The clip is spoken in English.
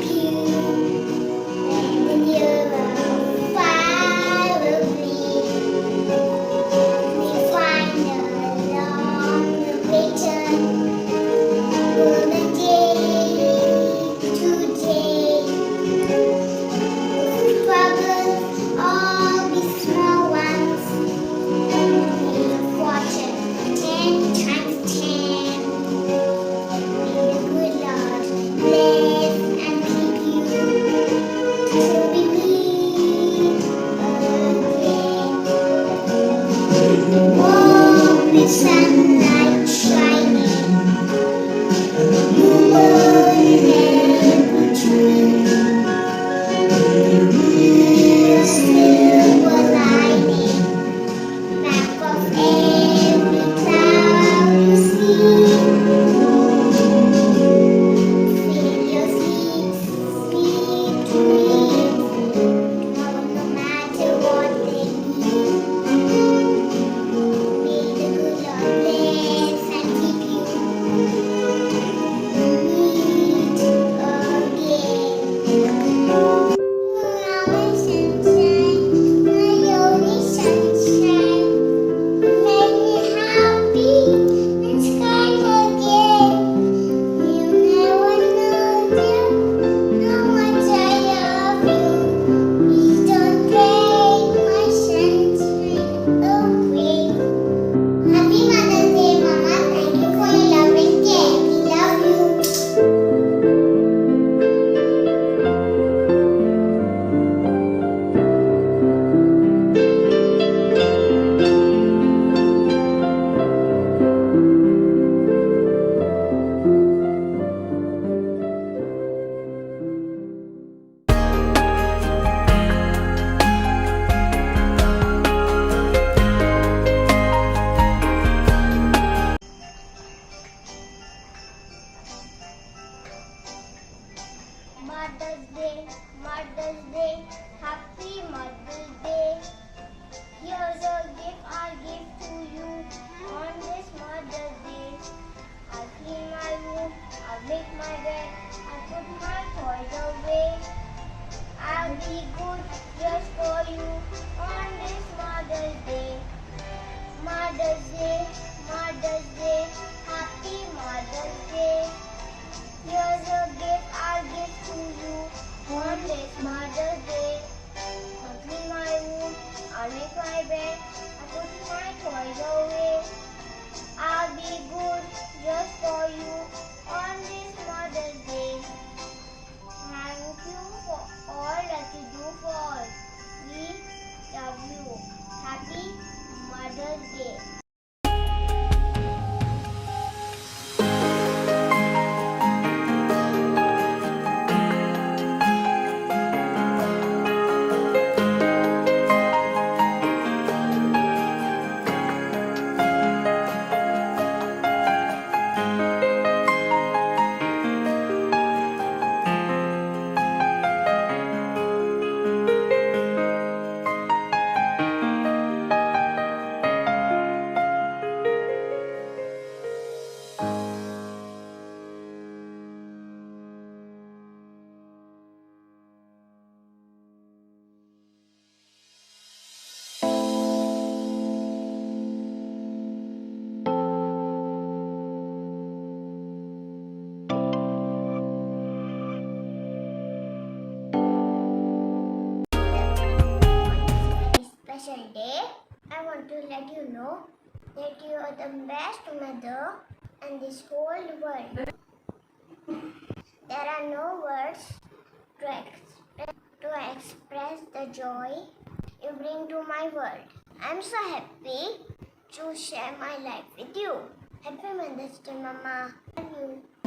keep you when you're far away. We find along the picture for the day today. Troubles, all be small ones. May your fortune 10 times 10. May the good Lord bless and keep you till we meet again. Warm with sunlight shining, moon and tree. The silver lining back of every cloud you see. Fill your sweet dreams, no matter what they be. May the good Lord bless and keep you. Meet again. Now sunshine, my only sunshine. Make me happy and kind again. You never know, dear, how much I love you. Please don't break my sunshine away. Happy Mother's Day, Mama. Thank you for your loving care. We love you. Mother's Day, Happy Mother's Day. Here's a gift I give to you on this Mother's Day. I'll clean my room, I'll make my bed, I'll put my toys away. I'll be good just for you on this Mother's Day. Mother's Day, Happy Mother's Day. Here's a gift I'll give to you on this Mother's Day. I'll clean my room, I'll make my bed, I'll put my toys away. I'll be good just for you on this Mother's Day. Thank you for all that you do for us. We love you. Happy Mother's Day. Special day, I want to let you know that you are the best mother in this whole world. There are no words to express the joy you bring to my world. I'm so happy to share my life with you. Happy Mother's Day, Mama. Love you.